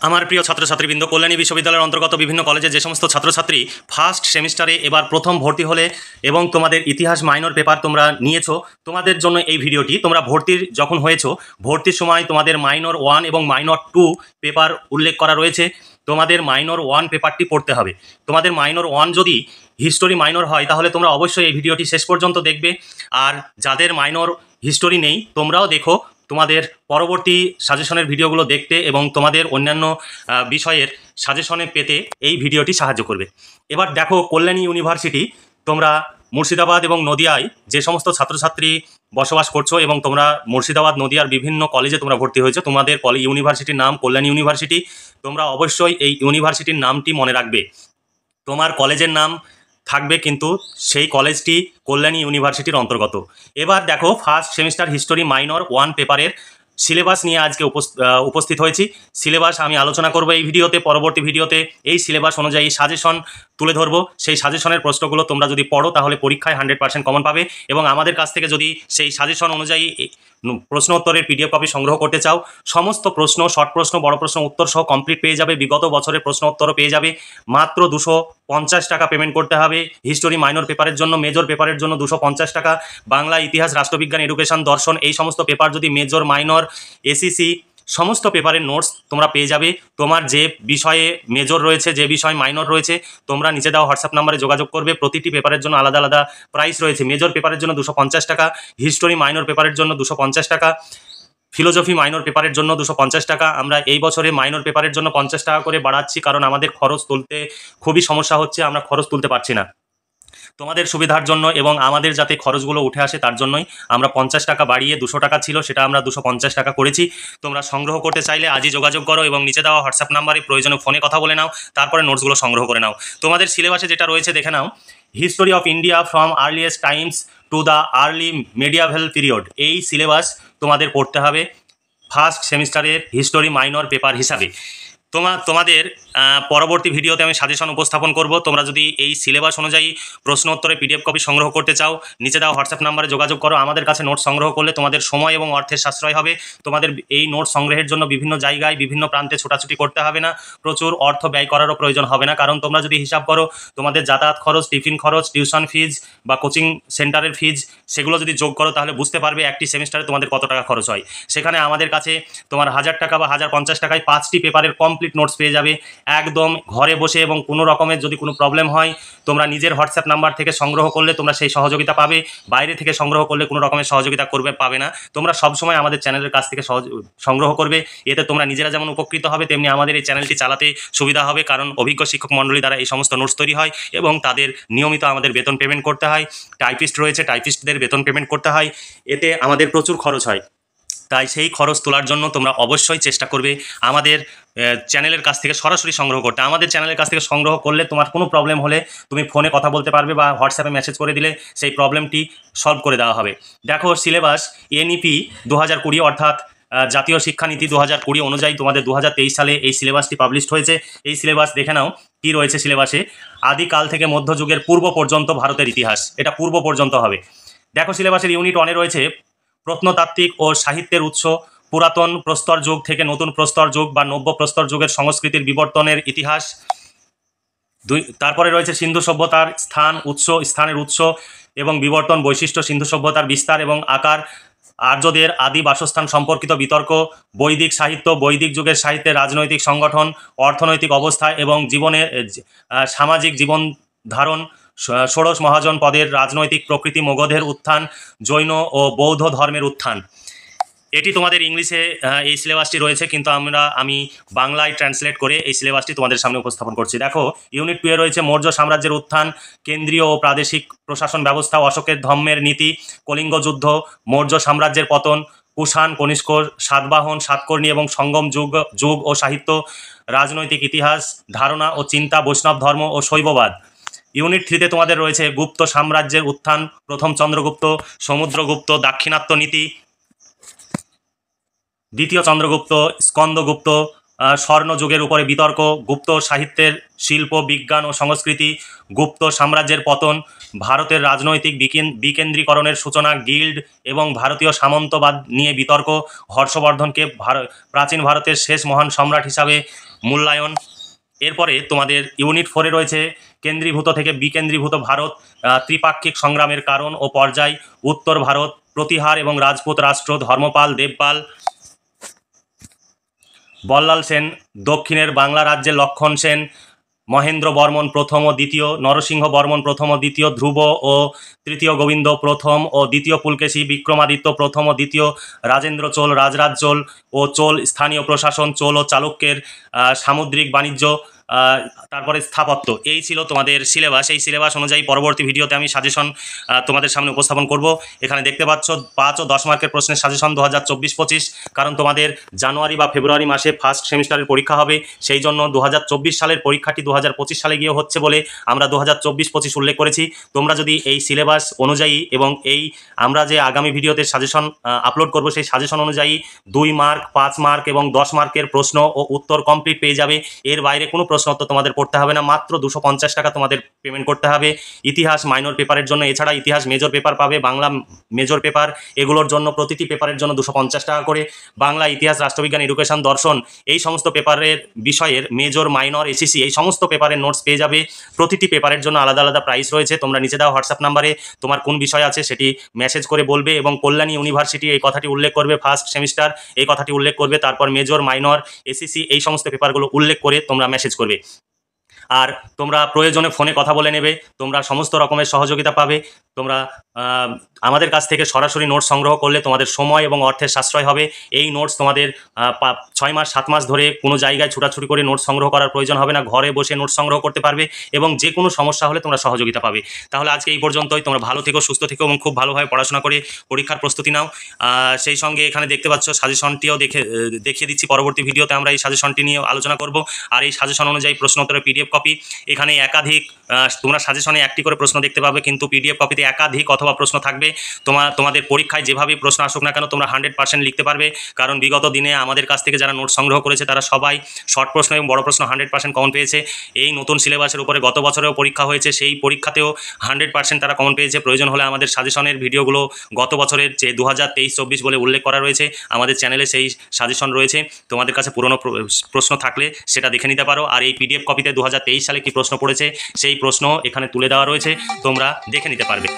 আমার প্রিয় ছাত্রছাত্রীবৃন্দ, কল্যাণী বিশ্ববিদ্যালয়ের অন্তর্গত বিভিন্ন কলেজে যে সমস্ত ছাত্রছাত্রী ফার্স্ট সেমিস্টারে এবার প্রথম ভর্তি হলে এবং তোমাদের ইতিহাস মাইনর পেপার তোমরা নিয়েছো, তোমাদের জন্য এই ভিডিওটি। তোমরা ভর্তির যখন হয়েছো, ভর্তির সময় তোমাদের মাইনর 1 এবং মাইনর 2 পেপার উল্লেখ করা রয়েছে। তোমাদের মাইনর 1 পেপারটি পড়তে হবে। তোমাদের মাইনর 1 যদি হিস্টোরি মাইনর হয় তাহলে তোমরা অবশ্যই এই ভিডিওটি শেষ পর্যন্ত দেখবে। আর যাদের মাইনর হিস্টোরি নেই তোমরাও দেখো, তোমাদের পরবর্তী সাজেশনের ভিডিওগুলো দেখতে এবং তোমাদের অন্যান্য বিষয়ের সাজেশনে পেতে এই ভিডিওটি সাহায্য করবে। এবার দেখো, কল্যাণী ইউনিভার্সিটি, তোমরা মুর্শিদাবাদ এবং নদিয়ায় যে সমস্ত ছাত্রছাত্রী বসবাস করছো এবং তোমরা মুর্শিদাবাদ নদিয়ার বিভিন্ন কলেজে তোমরা ভর্তি হয়েছো, তোমাদের ইউনিভার্সিটির নাম কল্যাণী ইউনিভার্সিটি। তোমরা অবশ্যই এই ইউনিভার্সিটির নামটি মনে রাখবে। তোমার কলেজের নাম থাকবে কিন্তু সেই কলেজটি কল্যাণী ইউনিভার্সিটির অন্তর্গত। এবার দেখো, ফার্স্ট সেমিস্টার হিস্টোরি মাইনর 1 পেপারের সিলেবাস নিয়ে আজকে উপস্থিত হয়েছি। সিলেবাস আমি আলোচনা করব এই ভিডিওতে। পরবর্তী ভিডিওতে এই সিলেবাস অনুযায়ী সাজেশন তুলে ধরবো। সেই সাজেশনের প্রশ্নগুলো তোমরা যদি পড়ো তাহলে পরীক্ষায় 100% কমন পাবে। এবং আমাদের কাছ থেকে যদি সেই সাজেশন অনুযায়ী প্রশ্ন উত্তরের পিডিএফ কপি সংগ্রহ করতে চাও, সমস্ত প্রশ্ন, শর্ট প্রশ্ন, বড় প্রশ্ন উত্তর সহ কমপ্লিট পেয়ে যাবে। বিগত বছরের প্রশ্ন উত্তরও পেয়ে যাবে। মাত্র 250 টাকা পেমেন্ট করতে হবে হিস্টোরি মাইনর পেপারের জন্য। মেজর পেপারের জন্য 250 টাকা। বাংলা, ইতিহাস, রাষ্ট্রবিজ্ঞান, এডুকেশন, দর্শন, এই সমস্ত পেপার যদি মেজর, মাইনর, এসিসি সমস্ত পেপারের নোটস তোমরা পেয়ে যাবে। তোমার যে বিষয়ে মেজর রয়েছে, যে বিষয় মাইনর রয়েছে, তোমরা নিচে দেওয়া হোয়াটসঅ্যাপ নাম্বারে যোগাযোগ করবে। প্রতিটি পেপারের জন্য আলাদা আলাদা প্রাইস রয়েছে। মেজর পেপারের জন্য 250 টাকা, হিস্টোরি মাইনর পেপারের জন্য 250 টাকা, ফিলোজফি মাইনর পেপারের জন্য 250 টাকা। আমরা এই বছরে মাইনর পেপারের জন্য 50 টাকা করে বাড়াচ্ছি, কারণ আমাদের খরচ তুলতে খুবই সমস্যা হচ্ছে, আমরা খরচ তুলতে পারছি না। তোমাদের সুবিধার জন্য এবং আমাদের যাতে খরচগুলো উঠে আসে তার জন্যই আমরা 50 টাকা বাড়িয়ে 200 টাকা ছিল, সেটা আমরা 250 টাকা করেছি। তোমরা সংগ্রহ করতে চাইলে আজই যোগাযোগ করো এবং নিচে দেওয়া হোয়াটসঅ্যাপ নাম্বারে প্রয়োজনে ফোনে কথা বলে নাও, তারপরে নোটসগুলো সংগ্রহ করে নাও। তোমাদের সিলেবাসে যেটা রয়েছে দেখে নাও, history of India from earliest times to the early medieval period. এই সিলেবাস তোমাদের পড়তে হবে ফার্স্ট সেমিস্টারের হিস্টোরি মাইনর পেপার হিসাবে। তোমাদের পরবর্তী ভিডিওতে আমি সাজেশন উপস্থাপন করব। তোমরা যদি এই সিলেবাস অনুযায়ী প্রশ্ন উত্তরে পিডিএফ কপি সংগ্রহ করতে চাও, নিচে দেওয়া হোয়াটসঅ্যাপ নাম্বারে যোগাযোগ করো। আমাদের কাছে নোট সংগ্রহ করলে তোমাদের সময় এবং অর্থের সাশ্রয় হবে। তোমাদের এই নোট সংগ্রহের জন্য বিভিন্ন জায়গায়, বিভিন্ন প্রান্তে ছোটাছুটি করতে হবে না, প্রচুর অর্থ ব্যয় করারও প্রয়োজন হবে না। কারণ তোমরা যদি হিসাব করো, তোমাদের যাতায়াত খরচ, টিফিন খরচ, টিউশন ফিজ বা কোচিং সেন্টারের ফিজ, সেগুলো যদি যোগ করো তাহলে বুঝতে পারবে একটি সেমিস্টারে তোমাদের কত টাকা খরচ হয়। সেখানে আমাদের কাছে তোমার 1000 টাকা বা 1050 টাকায় 5টি পেপারের কমপ্লিট নোটস পেয়ে যাবে একদম ঘরে বসে। এবং কোনো রকমের যদি কোনো প্রবলেম হয়, তোমরা নিজের হোয়াটসঅ্যাপ নাম্বার থেকে সংগ্রহ করলে তোমরা সেই সহযোগিতা পাবে। বাইরে থেকে সংগ্রহ করলে কোনো রকমের সহযোগিতা পাবে না। তোমরা সবসময় আমাদের চ্যানেলের কাছ থেকে সংগ্রহ করবে। এতে তোমরা নিজেরা যেমন উপকৃত হবে, তেমনি আমাদের এই চ্যানেলটি চালাতে সুবিধা হবে। কারণ অভিজ্ঞ শিক্ষক মণ্ডলী দ্বারা এই সমস্ত নোটস তৈরি হয় এবং তাদের নিয়মিত আমাদের বেতন পেমেন্ট করতে হয়। টাইপিস্ট রয়েছে, টাইপিস্টদের বেতন পেমেন্ট করতে হয়। এতে আমাদের প্রচুর খরচ হয়। তাই সেই খরচ তোলার জন্য তোমরা অবশ্যই চেষ্টা করবে আমাদের চ্যানেলের কাছ থেকে সরাসরি সংগ্রহ করতে। আমাদের চ্যানেলের কাছ থেকে সংগ্রহ করলে তোমার কোনো প্রবলেম হলে তুমি ফোনে কথা বলতে পারবে বা হোয়াটসঅ্যাপে মেসেজ করে দিলে সেই প্রবলেমটি সলভ করে দেওয়া হবে। দেখো, সিলেবাস এনইপি 2020 অর্থাৎ জাতীয় শিক্ষানীতি 2020 অনুযায়ী তোমাদের 2023 সালে এই সিলেবাসটি পাবলিশড হয়েছে। এই সিলেবাস দেখে নাও কি রয়েছে সিলেবাসে। আদিকাল থেকে মধ্যযুগের পূর্ব পর্যন্ত ভারতের ইতিহাস, এটা পূর্ব পর্যন্ত হবে। দেখো, সিলেবাসের ইউনিট 1-এ রয়েছে প্রত্নতাত্ত্বিক ও সাহিত্যের উৎস, পুরাতন প্রস্তর যুগ থেকে নতুন প্রস্তর যুগ বা নব্য প্রস্তর যুগের সংস্কৃতির বিবর্তনের ইতিহাস। তারপরে রয়েছে সিন্ধু সভ্যতার স্থানের উৎস এবং বিবর্তন, বৈশিষ্ট্য, সিন্ধু সভ্যতার বিস্তার এবং আকার, আর্যদের আদি বাসস্থান সম্পর্কিত বিতর্ক, বৈদিক সাহিত্য, বৈদিক যুগের সাহিত্যের রাজনৈতিক সংগঠন, অর্থনৈতিক অবস্থা এবং জীবনের সামাজিক জীবন ধারণ, ষোড়শ মহাজন পদের রাজনৈতিক প্রকৃতি, মগধের উত্থান, জৈন ও বৌদ্ধ ধর্মের উত্থান। এটি তোমাদের ইংলিশে এই সিলেবাসটি রয়েছে, কিন্তু আমি বাংলায় ট্রান্সলেট করে এই সিলেবাসটি তোমাদের সামনে উপস্থাপন করছি। দেখো, ইউনিট 2-এ রয়েছে মৌর্য সাম্রাজ্যের উত্থান, কেন্দ্রীয় ও প্রাদেশিক প্রশাসন ব্যবস্থা, অশোকের ধর্মের নীতি, কলিঙ্গ যুদ্ধ, মৌর্য সাম্রাজ্যের পতন, কুষাণ, কনিষ্ক, সাতবাহন, সাতকর্ণী এবং সঙ্গম যুগ ও সাহিত্য, রাজনৈতিক ইতিহাস, ধারণা ও চিন্তা, বৈষ্ণব ধর্ম ও শৈববাদ। ইউনিট 3-তে তোমাদের রয়েছে গুপ্ত সাম্রাজ্যের উত্থান, প্রথম চন্দ্রগুপ্ত, সমুদ্রগুপ্ত, দাক্ষিণাত্য নীতি, দ্বিতীয় চন্দ্রগুপ্ত, স্কন্দগুপ্ত, স্বর্ণযুগের উপরে বিতর্ক, গুপ্ত সাহিত্যের শিল্প, বিজ্ঞান ও সংস্কৃতি, গুপ্ত সাম্রাজ্যের পতন, ভারতের রাজনৈতিক বিকেন্দ্রীকরণের সূচনা, গিল্ড এবং ভারতীয় সামন্তবাদ নিয়ে বিতর্ক, হর্ষবর্ধনকে প্রাচীন ভারতের শেষ মহান সম্রাট হিসাবে মূল্যায়ন। এরপরে তোমাদের ইউনিট 4-এ রয়েছে কেন্দ্রীভূত থেকে বিকেন্দ্রীভূত ভারত, ত্রিপাক্ষিক সংগ্রামের কারণ ও পর্যায়, উত্তর ভারত, প্রতিহার এবং রাজপুত রাষ্ট্র, ধর্মপাল, দেবপাল, বল্লাল সেন, দক্ষিণের বাংলা রাজ্যের লক্ষণ সেন, মহেন্দ্র বর্মন প্রথম ও দ্বিতীয়, নরসিংহ বর্মন প্রথম ও দ্বিতীয়, ধ্রুব ও তৃতীয় গোবিন্দ প্রথম ও দ্বিতীয় পুলকেশী, বিক্রমাদিত্য প্রথম ও দ্বিতীয়, রাজেন্দ্র চোল, রাজরাজ চোল ও চোল, স্থানীয় প্রশাসন, চোল ও চালুক্যের সামুদ্রিক বাণিজ্য, তারপরে স্থাপত্য। এই ছিল তোমাদের সিলেবাস। এই সিলেবাস অনুযায়ী পরবর্তী ভিডিওতে আমি সাজেশন তোমাদের সামনে উপস্থাপন করব। এখানে দেখতে পাচ্ছ 5 ও 10 মার্কের প্রশ্নের সাজেশন 2024-25, কারণ তোমাদের জানুয়ারি বা ফেব্রুয়ারি মাসে ফার্স্ট সেমিস্টারের পরীক্ষা হবে, সেই জন্য 2024 সালের পরীক্ষাটি 2025 সালে গিয়ে হচ্ছে বলে আমরা 2024-25 উল্লেখ করেছি। তোমরা যদি এই সিলেবাস অনুযায়ী এবং এই আমরা যে আগামী ভিডিওতে সাজেশন আপলোড করব সেই সাজেশন অনুযায়ী 2 মার্ক, 5 মার্ক এবং 10 মার্কের প্রশ্ন ও উত্তর কমপ্লিট পেয়ে যাবে। এর বাইরে কোনো প্রশ্ন উত্তর তোমাদের পড়তে হবে না, মাত্র 250 টাকা তোমাদের পেমেন্ট করতে হবে ইতিহাস মাইনর পেপারের জন্য। এছাড়া ইতিহাস মেজর পেপার পাবে, বাংলা মেজর পেপার, এগুলোর জন্য প্রতিটি পেপারের জন্য 250 টাকা করে। বাংলা, ইতিহাস, রাষ্ট্রবিজ্ঞান, এডুকেশন, দর্শন এই সমস্ত পেপারের বিষয়ের মেজর, মাইনর, এসিসি এই সমস্ত পেপারের নোটস পেয়ে যাবে। প্রতিটি পেপারের জন্য আলাদা আলাদা প্রাইস রয়েছে। তোমরা নিচে দেওয়া হোয়াটসঅ্যাপ নাম্বারে তোমার কোন বিষয় আছে সেটি মেসেজ করে বলবে এবং কল্যাণী ইউনিভার্সিটি এই কথাটি উল্লেখ করবে, ফার্স্ট সেমিস্টার এই কথাটি উল্লেখ করবে, তারপর মেজর, মাইনর, এসিসি এই সমস্ত পেপারগুলো উল্লেখ করে তোমরা মেসেজ করবে। আর তোমরা প্রয়োজনে ফোনে কথা বলে নেবে, তোমরা সমস্ত রকমের সহযোগিতা পাবে। তোমরা আমাদের কাছ থেকে সরাসরি নোটস সংগ্রহ করলে তোমাদের সময় এবং অর্থের সাশ্রয় হবে। এই নোটস তোমাদের 6 মাস 7 মাস ধরে কোনো জায়গায় ছুটাছুটি করে নোটস সংগ্রহ করার প্রয়োজন হবে না, ঘরে বসে নোটস সংগ্রহ করতে পারবে এবং যে কোনো সমস্যা হলে তোমরা সহযোগিতা পাবে। তাহলে আজকে এই পর্যন্তই। তোমরা ভালো থেকো, সুস্থ থেকো এবং খুব ভালোভাবে পড়াশোনা করে পরীক্ষার প্রস্তুতি নাও। সেই সঙ্গে এখানে দেখতে পাচ্ছ সাজেশনটিও দেখিয়ে দিচ্ছি। পরবর্তী ভিডিওতে আমরা এই সাজেশনটি নিয়ে আলোচনা করব। আর এই সাজেশন অনুযায়ী প্রশ্ন উত্তরের পিডিএফ কপি, এখানে একাধিক তোমরা সাজেশনে একটি করে প্রশ্ন দেখতে পাবে, কিন্তু পিডিএফ কপিতে একাধিক অথবা প্রশ্ন থাকবে। তোমাদের পরীক্ষায় যেভাবে প্রশ্ন আসুক না কেন তোমরা 100% লিখতে পারবে, কারণ বিগত দিনে আমাদের কাছ থেকে যারা নোট সংগ্রহ করেছে তারা সবাই শর্ট প্রশ্ন এবং বড় প্রশ্ন 100% কমন পেয়েছে। এই নতুন সিলেবাসের উপরে গত বছরেও পরীক্ষা হয়েছে, সেই পরীক্ষাতেও 100% তারা কমন পেয়েছে। প্রয়োজন হলে আমাদের সাজেশনের ভিডিওগুলো গত বছরের যে 2023-24 বলে উল্লেখ করা রয়েছে, আমাদের চ্যানেলে সেই সাজেশন রয়েছে। তোমাদের কাছে পুরনো প্রশ্ন থাকলে সেটা দেখে নিতে পারো। আর এই পিডিএফ কপিতে 2023 সালে কি প্রশ্ন পড়েছে সেই প্রশ্ন এখানে তুলে দেওয়া রয়েছে, তোমরা দেখে নিতে পারবে।